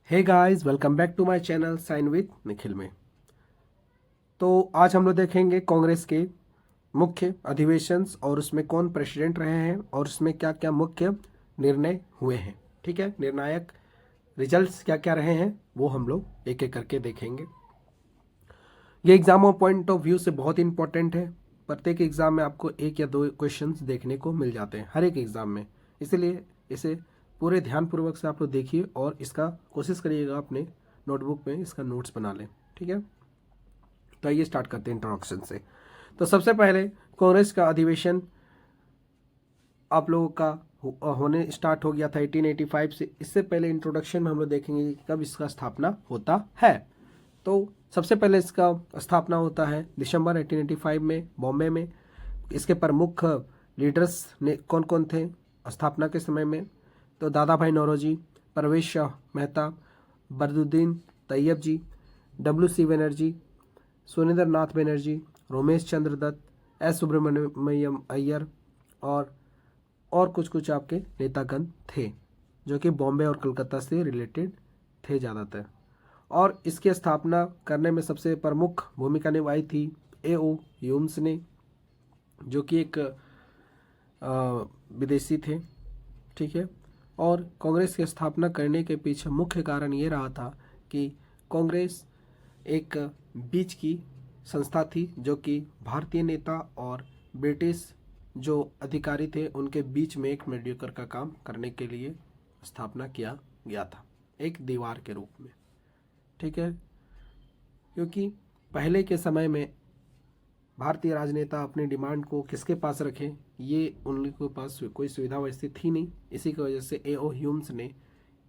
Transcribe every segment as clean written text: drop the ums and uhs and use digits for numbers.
Hey guys, welcome back to my channel sign with Nikhil में। तो आज हम लोग देखेंगे कांग्रेस के मुख्य अधिवेशंस और उसमें कौन प्रेसिडेंट रहे हैं और उसमें क्या क्या मुख्य निर्णय हुए हैं। ठीक है, निर्णायक रिजल्ट्स क्या क्या रहे हैं वो हम लोग एक एक करके देखेंगे। ये एग्जाम पॉइंट ऑफ व्यू से बहुत इंपॉर्टेंट है। प्रत्येक एग्जाम में आपको एक या दो क्वेश्चंस देखने को मिल जाते हैं हर एक एग्जाम में, इसलिए इसे पूरे ध्यानपूर्वक से आप लोग देखिए और इसका कोशिश करिएगा अपने नोटबुक में इसका नोट्स बना लें। ठीक है, तो आइए स्टार्ट करते हैं इंट्रोडक्शन से। तो सबसे पहले कांग्रेस का अधिवेशन आप लोगों का होने स्टार्ट हो गया था 1885 से। इससे पहले इंट्रोडक्शन में हम लोग देखेंगे कि कब इसका स्थापना होता है। तो सबसे पहले इसका स्थापना होता है दिसंबर 1885 में बॉम्बे में। इसके प्रमुख लीडर्स ने कौन कौन थे स्थापना के समय में? तो दादा भाई नौरोजी, परवेश शाह मेहता, बदरुद्दीन तैयब जी, WC बनर्जी, सुरेंद्र नाथ बनर्जी, रोमेश चंद्र दत्त, एस सुब्रमण्यम अय्यर और कुछ आपके नेतागण थे जो कि बॉम्बे और कलकत्ता से रिलेटेड थे ज़्यादातर। और इसकी स्थापना करने में सबसे प्रमुख भूमिका निभाई थी A.O. ह्यूम्स ने, जो कि एक विदेशी थे। ठीक है, और कांग्रेस की स्थापना करने के पीछे मुख्य कारण ये रहा था कि कांग्रेस एक बीच की संस्था थी जो कि भारतीय नेता और ब्रिटिश जो अधिकारी थे उनके बीच में एक मीडिएटर का काम करने के लिए स्थापना किया गया था, एक दीवार के रूप में। ठीक है, क्योंकि पहले के समय में भारतीय राजनेता अपनी डिमांड को किसके पास रखें, ये उनके पास कोई सुविधा वैसी थी नहीं। इसी की वजह से A.O. ह्यूम्स ने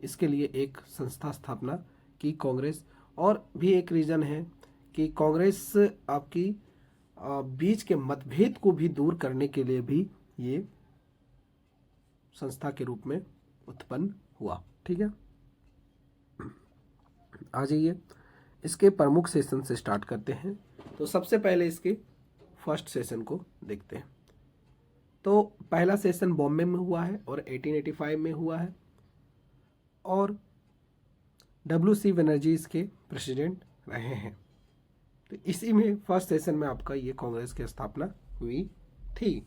इसके लिए एक संस्था स्थापना की कांग्रेस। और भी एक रीज़न है कि कांग्रेस आपकी बीच के मतभेद को भी दूर करने के लिए भी ये संस्था के रूप में उत्पन्न हुआ। ठीक है, आ जाइए इसके प्रमुख सेशन से स्टार्ट करते हैं। तो सबसे पहले इसके फर्स्ट सेशन को देखते हैं। तो पहला सेशन बॉम्बे में हुआ है और 1885 में हुआ है और WC बनर्जी इसके प्रेसिडेंट रहे हैं। तो इसी में फर्स्ट सेशन में आपका ये कांग्रेस की स्थापना हुई थी।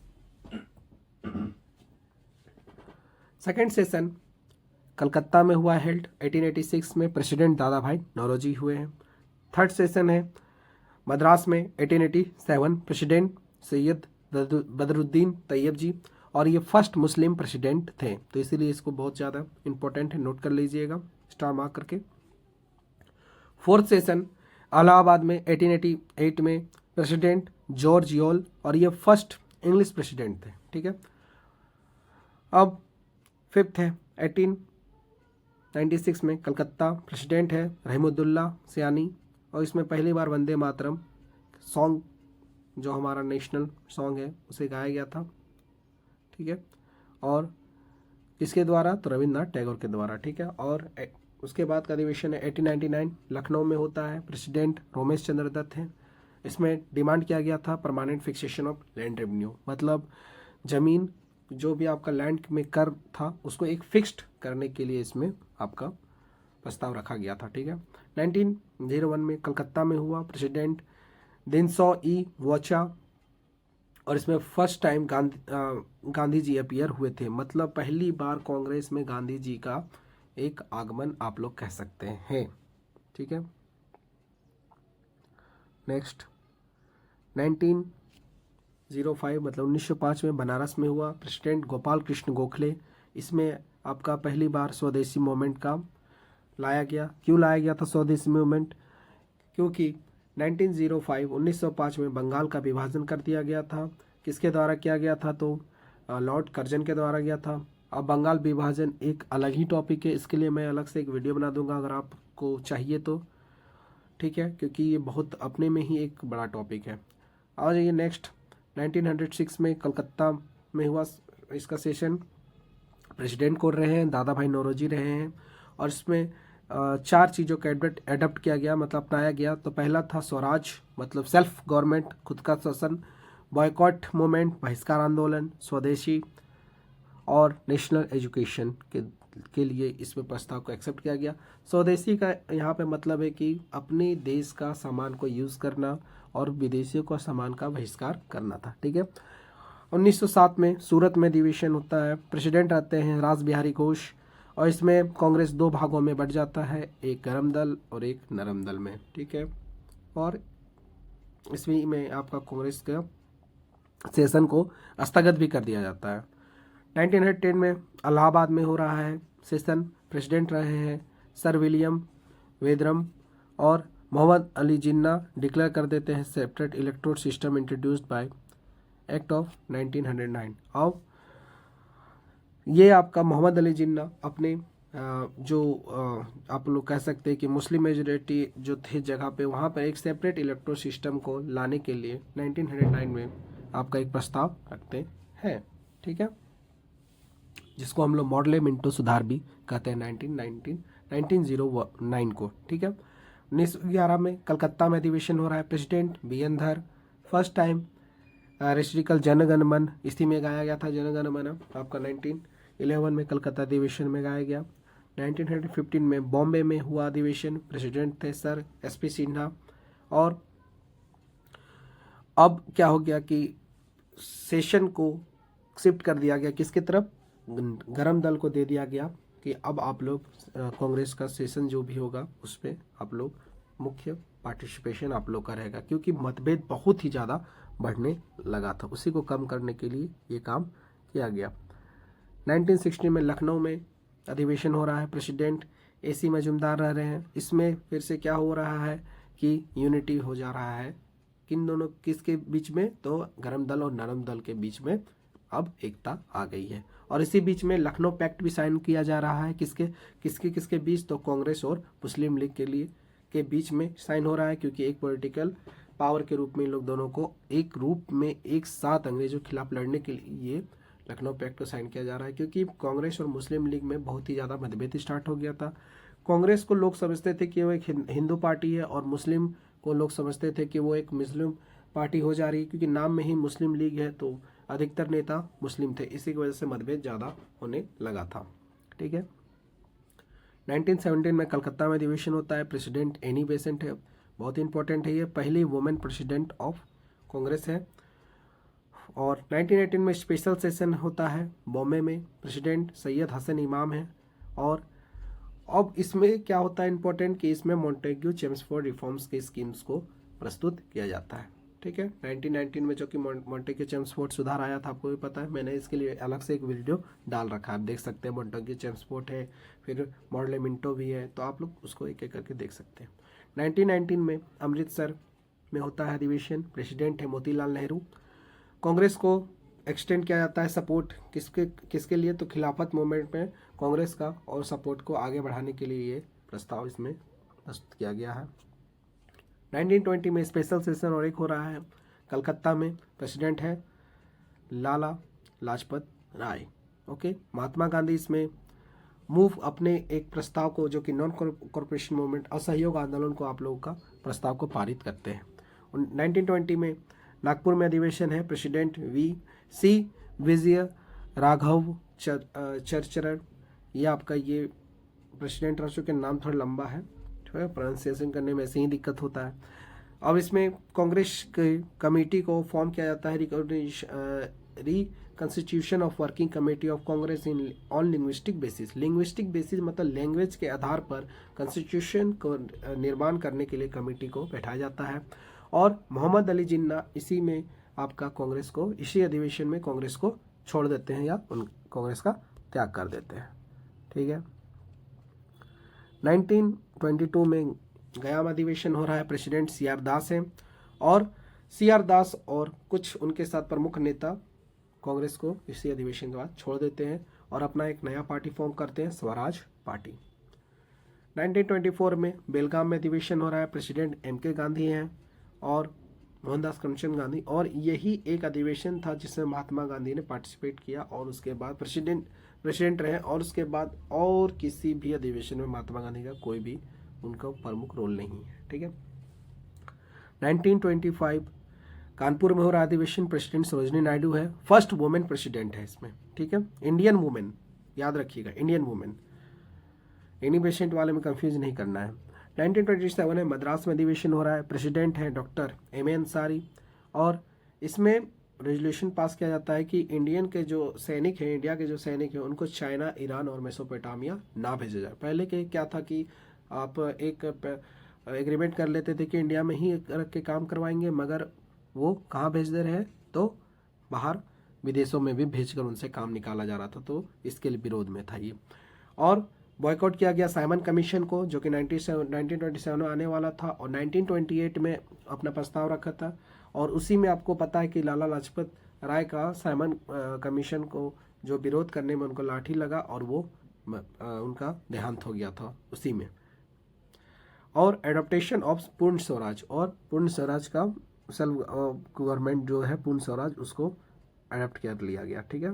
सेकंड सेशन कलकत्ता में हुआ हेल्ड 1886 में, प्रेसिडेंट दादा भाई नौरोजी हुए हैं। थर्ड सेशन है मद्रास में 1887, प्रेसिडेंट सैयद बदरुद्दीन तैयब जी, और ये फर्स्ट मुस्लिम प्रेसिडेंट थे, तो इसीलिए इसको बहुत ज़्यादा इंपॉर्टेंट है, नोट कर लीजिएगा स्टार मार्क करके। फोर्थ सेशन इलाहाबाद में 1888 में, प्रेसिडेंट जॉर्ज योल, और ये फर्स्ट इंग्लिश प्रेसिडेंट थे। ठीक है, अब फिफ्थ है 1896 में कलकत्ता, प्रेसिडेंट है रहमुद्दुल्ला सियानी, और इसमें पहली बार वंदे मातरम सॉन्ग जो हमारा नेशनल सॉन्ग है उसे गाया गया था। ठीक है, और किसके द्वारा? तो रविन्द्रनाथ टैगोर के द्वारा। ठीक है, और उसके बाद का अधिवेशन है 1899 लखनऊ में होता है, प्रेसिडेंट रोमेश चंद्र दत्त हैं। इसमें डिमांड किया गया था permanent fixation of land revenue, मतलब जमीन जो भी आपका लैंड में कर था उसको एक फिक्स्ड करने के लिए इसमें आपका प्रस्ताव रखा गया था। ठीक है, 1901 में कलकत्ता में हुआ, प्रेसिडेंट दिनसौ ई वोचा, और इसमें first time Gandhi ji appear हुए थे, मतलब पहली बार कांग्रेस में गांधी जी का एक आगमन आप लोग कह सकते हैं। ठीक है, नेक्स्ट 1905 मतलब 1905 में बनारस में हुआ, प्रेसिडेंट गोपाल कृष्ण गोखले। इसमें आपका पहली बार स्वदेशी मूवमेंट का लाया गया। क्यों लाया गया था स्वदेशी मूवमेंट? क्योंकि 1905 में बंगाल का विभाजन कर दिया गया था। किसके द्वारा किया गया था? तो लॉर्ड कर्जन के द्वारा गया था। अब बंगाल विभाजन एक अलग ही टॉपिक है, इसके लिए मैं अलग से एक वीडियो बना दूंगा अगर आपको चाहिए तो। ठीक है, क्योंकि ये बहुत अपने में ही एक बड़ा टॉपिक है। आ जाइए नेक्स्ट 1906 में कलकत्ता में हुआ इसका सेशन, प्रेसिडेंट कौन रहे हैं? दादा भाई नौरोजी रहे हैं, और इसमें चार चीज़ों का एडप्ट किया गया, मतलब अपनाया गया। तो पहला था स्वराज, मतलब सेल्फ गवर्नमेंट, खुद का शासन, बॉयकॉट मूवमेंट, बहिष्कार आंदोलन, स्वदेशी, और नेशनल एजुकेशन के के लिए इसमें प्रस्ताव को एक्सेप्ट किया गया। स्वदेशी का यहाँ पे मतलब है कि अपने देश का सामान को यूज़ करना और विदेशियों का सामान का बहिष्कार करना था। ठीक है। 1907 में सूरत में अधिवेशन होता है। प्रेसिडेंट आते हैं रास बिहारी घोष, और इसमें कांग्रेस दो भागों में बट जाता है, एक गरम दल और एक नरम दल में। ठीक है। और इसमें में आपका कांग्रेस का सेशन को स्थगित भी कर दिया जाता है। 1910 में इलाहाबाद में हो रहा है सेशन। प्रेसिडेंट रहे हैं सर विलियम वेदरम, और मोहम्मद अली जिन्ना डिक्लेयर कर देते हैं separate electoral system introduced by act of 1909। अब ये आपका मोहम्मद अली जिन्ना अपने आप लोग कह सकते हैं कि मुस्लिम मेजोरिटी जो थे जगह पे, वहाँ पर एक सेपरेट इलेक्टोरल सिस्टम को लाने के लिए 1909 में आपका एक प्रस्ताव रखते हैं। ठीक है, जिसको हम लोग मॉडले मिंटो सुधार भी कहते हैं 1909 को। ठीक है। 1911 में कलकत्ता में अधिवेशन हो रहा है। President BN. धर। फर्स्ट टाइम रेस्ट्रिकल जनगण मन इसी में गाया गया था। जनगण मन आपका 1911 में कलकत्ता अधिवेशन में गाया गया। 1915 में बॉम्बे में हुआ अधिवेशन। प्रेसिडेंट थे सर एस.पी. सिन्हा। और अब क्या हो गया कि सेशन को शिफ्ट कर दिया गया किसकी तरफ, गरम दल को दे दिया गया कि अब आप लोग कांग्रेस का सेशन जो भी होगा उस पर आप लोग मुख्य पार्टिसिपेशन आप लोग का रहेगा, क्योंकि मतभेद बहुत ही ज़्यादा बढ़ने लगा था। उसी को कम करने के लिए ये काम किया गया। 1960 में लखनऊ में अधिवेशन हो रहा है। President AC. मजूमदार रह रहे हैं। इसमें फिर से क्या हो रहा है कि यूनिटी हो जा रहा है किन दोनों किसके बीच में, तो गरम दल और नरम दल के बीच में अब एकता आ गई है। और इसी बीच में लखनऊ पैक्ट भी साइन किया जा रहा है किसके बीच, तो कांग्रेस और मुस्लिम लीग के बीच में साइन हो रहा है, क्योंकि एक पॉलिटिकल पावर के रूप में इन लोग दोनों को एक रूप में एक साथ अंग्रेजों के खिलाफ लड़ने के लिए ये लखनऊ पैक्ट को साइन किया जा रहा है। क्योंकि कांग्रेस और मुस्लिम लीग में बहुत ही ज़्यादा मतभेद स्टार्ट हो गया था। कांग्रेस को लोग समझते थे कि वो एक हिंदू पार्टी है, और मुस्लिम को लोग समझते थे कि वो एक मुस्लिम पार्टी हो जा रही है, क्योंकि नाम में ही मुस्लिम लीग है तो अधिकतर नेता मुस्लिम थे। इसी की वजह से मतभेद ज़्यादा होने लगा था। ठीक है। 1917 में कलकत्ता में अधिवेशन होता है। प्रेसिडेंट एनी बेसेंट है, बहुत इंपॉर्टेंट है, ये पहली वुमेन प्रेसिडेंट ऑफ कांग्रेस है। और 1918 में स्पेशल सेशन होता है बॉम्बे में। प्रेसिडेंट सैयद हसन इमाम है। और अब इसमें क्या होता है इंपॉर्टेंट कि इसमें मॉन्टेग्यू चेम्सफोर्ड रिफॉर्म्स के स्कीम्स को प्रस्तुत किया जाता है। ठीक है। 1919 में जो कि मॉन्टेग्यू चेम्सफोर्ड सुधार आया था, आपको भी पता है, मैंने इसके लिए अलग से एक वीडियो डाल रखा है, आप देख सकते हैं। मॉन्टेग्यू चेम्सफोर्ड है, फिर मॉडले मिंटो भी है, तो आप लोग उसको एक एक करके देख सकते हैं। 1919 में अमृतसर में होता है अधिवेशन। प्रेसिडेंट है मोतीलाल नेहरू। कांग्रेस को एक्सटेंड किया जाता है सपोर्ट किसके लिए, तो खिलाफत मूवमेंट में कांग्रेस का और सपोर्ट को आगे बढ़ाने के लिए ये प्रस्ताव इसमें प्रस्तुत किया गया है। 1920 में स्पेशल सेशन और एक हो रहा है कलकत्ता में। प्रेसिडेंट है लाला लाजपत राय। ओके। महात्मा गांधी इसमें अपने एक प्रस्ताव को, जो कि नॉन कॉर्पोरेशन मूवमेंट असहयोग आंदोलन को, आप लोगों का प्रस्ताव को पारित करते हैं। 1920 में नागपुर में अधिवेशन है। President VC. विजय राघव चरचरण, ये आपका ये प्रेसिडेंट रह चुके, नाम थोड़ा लंबा है, प्रोनाउंसिएशन करने में ऐसे ही दिक्कत होता है। अब इसमें कांग्रेस के कमेटी को फॉर्म किया जाता है, reconstitution of working committee of Congress in on linguistic basis. Linguistic basis मतलब लैंग्वेज के आधार पर कॉन्स्टिट्यूशन को निर्माण करने के लिए कमेटी को बैठाया जाता है। और मोहम्मद अली जिन्ना इसी में आपका कांग्रेस को, इसी अधिवेशन में कांग्रेस को छोड़ देते हैं या कांग्रेस का त्याग कर देते हैं। ठीक है। 1922 में गया में अधिवेशन हो रहा है। President CR. दास हैं। और सी.आर. दास और कुछ उनके साथ प्रमुख नेता कांग्रेस को इसी अधिवेशन के बाद छोड़ देते हैं और अपना एक नया पार्टी फॉर्म करते हैं, स्वराज पार्टी। 1924 में बेलगाम में अधिवेशन हो रहा है। President MK. गांधी हैं और मोहनदास करमचंद गांधी, और यही एक अधिवेशन था जिसमें महात्मा गांधी ने पार्टिसिपेट किया और उसके बाद प्रेसिडेंट रहे, और उसके बाद और किसी भी अधिवेशन में महात्मा गांधी का कोई भी उनका प्रमुख रोल नहीं है। ठीक है। 1925 कानपुर में हो रहा अधिवेशन। प्रेसिडेंट सरोजिनी नायडू है, फर्स्ट वुमेन प्रेसिडेंट है इसमें। ठीक है। इंडियन वुमेन, याद रखिएगा, इंडियन वुमेन। इनिबेसेंट वाले में कंफ्यूज नहीं करना है। 1927 में मद्रास में अधिवेशन हो रहा है, प्रेसिडेंट है डॉक्टर एम ए अंसारी, और इसमें रेजोल्यूशन पास किया जाता है कि इंडियन के जो सैनिक हैं, इंडिया के जो सैनिक हैं, उनको चाइना, ईरान और मेसोपोटामिया ना भेजा जाए। पहले के क्या था कि आप एक एग्रीमेंट कर लेते थे कि इंडिया में ही रख के काम करवाएंगे, मगर वो कहाँ भेज दे रहे हैं, तो बाहर विदेशों में भी भेजकर उनसे काम निकाला जा रहा था, तो इसके लिए विरोध में था ये। और बॉयकॉट किया गया साइमन कमीशन को, जो कि 1927 में आने वाला था, और 1928 में अपना प्रस्ताव रखा था। और उसी में आपको पता है कि लाला लाजपत राय का साइमन कमीशन को जो विरोध करने में उनको लाठी लगा और वो उनका देहांत हो गया था उसी में। और एडॉप्टेशन ऑफ पूर्ण स्वराज, और पूर्ण स्वराज का सेल्फ गवर्नमेंट जो है पूर्ण स्वराज, उसको अडॉप्ट कर लिया गया। ठीक है।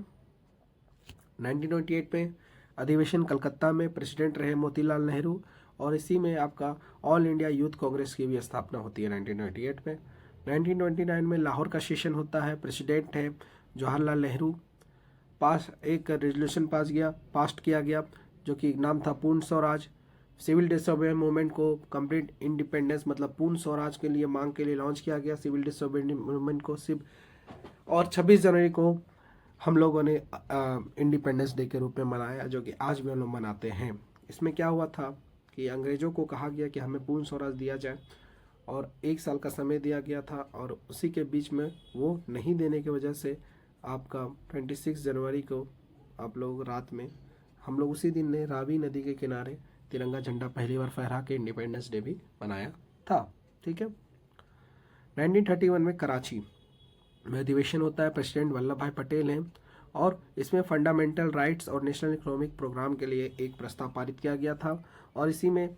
1928 में अधिवेशन कलकत्ता में, प्रेसिडेंट रहे मोतीलाल नेहरू, और इसी में आपका ऑल इंडिया यूथ कांग्रेस की भी स्थापना होती है 1928 में। 1929 में लाहौर का सेशन होता है, प्रेसिडेंट है जवाहरलाल नेहरू। एक रेजोल्यूशन पास किया गया जो कि नाम था पूर्ण स्वराज। सिविल डिसोबेडिएंस मूवमेंट को कंप्लीट इंडिपेंडेंस मतलब पूर्ण स्वराज के लिए मांग के लिए लॉन्च किया गया सिविल डिसोबेडिएंस मूवमेंट को और 26 जनवरी को हम लोगों ने इंडिपेंडेंस डे के रूप में मनाया, जो कि आज भी हम लोग मनाते हैं। इसमें क्या हुआ था कि अंग्रेजों को कहा गया कि हमें पूर्ण स्वराज दिया जाए, और 1 साल का समय दिया गया था, और उसी के बीच में वो नहीं देने की वजह से आपका 26 जनवरी को आप लोग रात में, हम लोग उसी दिन ने रावी नदी के किनारे तिरंगा झंडा पहली बार फहरा के इंडिपेंडेंस डे भी मनाया था। ठीक है। 1931 में कराची में अधिवेशन होता है, प्रेसिडेंट वल्लभ भाई पटेल हैं, और इसमें फंडामेंटल राइट्स और नेशनल इकोनॉमिक प्रोग्राम के लिए एक प्रस्ताव पारित किया गया था, और इसी में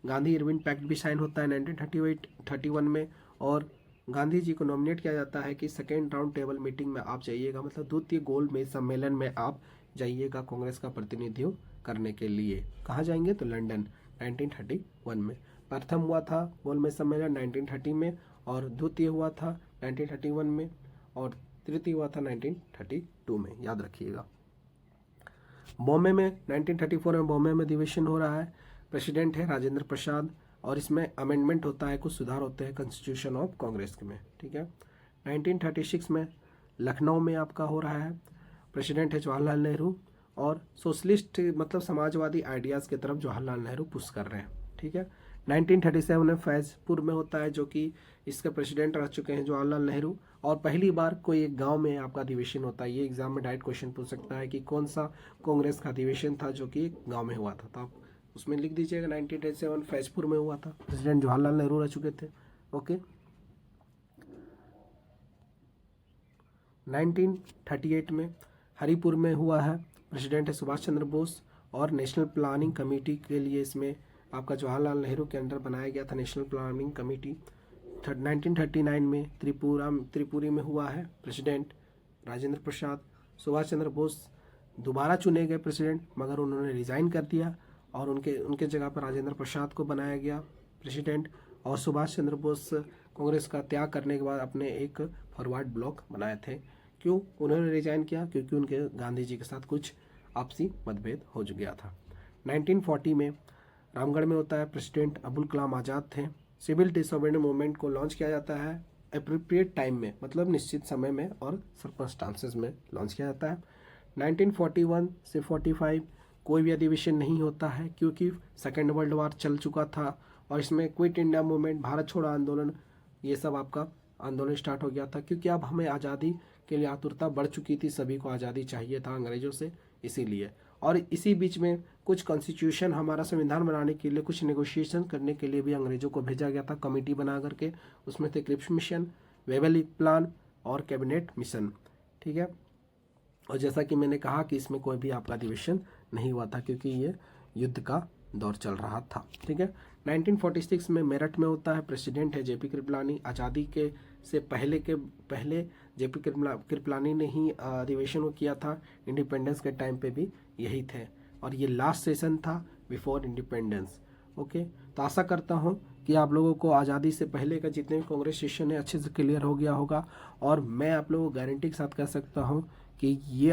गांधी इरविन पैक्ट भी साइन होता है 1931 में, और गांधी जी को नॉमिनेट किया जाता है कि सेकेंड राउंड टेबल मीटिंग में आप जाइएगा, मतलब द्वितीय गोल में सम्मेलन में आप जाइएगा कांग्रेस का प्रतिनिधित्व करने के लिए। कहाँ जाएंगे, तो लंदन 1931 में। प्रथम हुआ था गोल में सम्मेलन 1930 में, और द्वितीय हुआ था 1931 में, और तृतीय हुआ था 1932 में, याद रखिएगा। बॉम्बे में 1934 में बॉम्बे में अधिवेशन हो रहा है, प्रेसिडेंट है राजेंद्र प्रसाद, और इसमें अमेंडमेंट होता है, कुछ सुधार होते हैं कॉन्स्टिट्यूशन ऑफ कांग्रेस में। ठीक है। 1936 में लखनऊ में आपका हो रहा है, प्रेसिडेंट है जवाहरलाल नेहरू, और सोशलिस्ट मतलब समाजवादी आइडियाज़ की तरफ जवाहरलाल नेहरू पुश कर रहे हैं। ठीक है। 1937 में फैजपुर में होता है, जो कि इसके प्रेसिडेंट रह चुके हैं जवाहरलाल नेहरू, और पहली बार कोई एक गांव में आपका अधिवेशन होता है। ये एग्जाम में डायरेक्ट क्वेश्चन पूछ सकता है कि कौन सा कांग्रेस का अधिवेशन था जो कि गांव में हुआ था, तो आप उसमें लिख दीजिएगा 1937 फैजपुर में हुआ था, प्रेसिडेंट जवाहरलाल नेहरू रह चुके थे। ओके। 1938 में हरिपुर में हुआ है, प्रेसिडेंट है सुभाष चंद्र बोस, और नेशनल प्लानिंग कमेटी के लिए इसमें आपका जवाहरलाल नेहरू के अंडर बनाया गया था नेशनल प्लानिंग कमेटी। 1939 में त्रिपुरी में हुआ है, प्रेसिडेंट राजेंद्र प्रसाद। सुभाष चंद्र बोस दोबारा चुने गए प्रेसिडेंट, मगर उन्होंने रिजाइन कर दिया, और उनके जगह पर राजेंद्र प्रसाद को बनाया गया प्रेसिडेंट। और सुभाष चंद्र बोस कांग्रेस का त्याग करने के बाद अपने एक फॉरवर्ड ब्लॉक बनाए थे। क्यों उन्होंने रिजाइन किया, क्योंकि उनके गांधी जी के साथ कुछ आपसी मतभेद हो गया था। 1940 में रामगढ़ में होता है, प्रेसिडेंट अबुल कलाम आज़ाद थे। सिविल डिसोबेडिएंस मूवमेंट को लॉन्च किया जाता है एप्रोप्रिएट टाइम में, मतलब निश्चित समय में और सर्कमस्टांसेस में लॉन्च किया जाता है। 1941 से 45 कोई भी अधिवेशन नहीं होता है, क्योंकि सेकेंड वर्ल्ड वार चल चुका था, और इसमें क्विट इंडिया मूवमेंट, भारत छोड़ो आंदोलन, ये सब आपका आंदोलन स्टार्ट हो गया था, क्योंकि अब हमें आज़ादी के लिए आतुरता बढ़ चुकी थी, सभी को आज़ादी चाहिए था अंग्रेजों से, इसीलिए। और इसी बीच में कुछ कॉन्स्टिट्यूशन हमारा संविधान बनाने के लिए, कुछ नेगोशिएशन करने के लिए भी अंग्रेजों को भेजा गया था कमेटी बना करके। उसमें थे क्रिप्स मिशन, वेबल प्लान और कैबिनेट मिशन। ठीक है। और जैसा कि मैंने कहा कि इसमें कोई भी आपका अधिवेशन नहीं हुआ था, क्योंकि ये युद्ध का दौर चल रहा था। ठीक है। 1946 में मेरठ में होता है, प्रेसिडेंट है जेपी कृपलानी। आज़ादी के पहले जेपी कृपलानी ने ही अधिवेशन किया था, इंडिपेंडेंस के टाइम पे भी यही थे, और ये लास्ट सेशन था बिफोर इंडिपेंडेंस। ओके। तो आशा करता हूँ कि आप लोगों को आज़ादी से पहले का जितने भी कांग्रेस सेशन है अच्छे से क्लियर हो गया होगा, और मैं आप लोगों को गारंटी के साथ कह सकता हूँ कि ये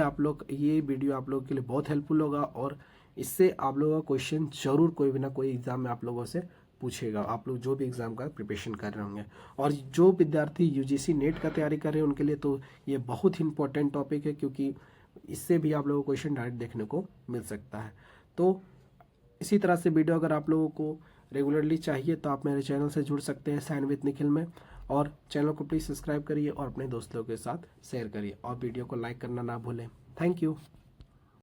वीडियो आप लोगों के लिए बहुत हेल्पफुल होगा, और इससे आप लोगों का क्वेश्चन जरूर कोई भी ना कोई एग्जाम में आप लोगों से पूछेगा, आप लोग जो भी एग्जाम का प्रिपरेशन कर रहे होंगे। और जो विद्यार्थी यूजीसी नेट का तैयारी कर रहे हैं उनके लिए तो ये बहुत ही इंपॉर्टेंट टॉपिक है, क्योंकि इससे भी आप लोगों को क्वेश्चन डायरेक्ट देखने को मिल सकता है। तो इसी तरह से वीडियो अगर आप लोगों को रेगुलरली चाहिए तो आप मेरे चैनल से जुड़ सकते हैं साइन विद निखिल में, और चैनल को प्लीज़ सब्सक्राइब करिए और अपने दोस्तों के साथ शेयर करिए और वीडियो को लाइक करना ना भूलें। Thank you.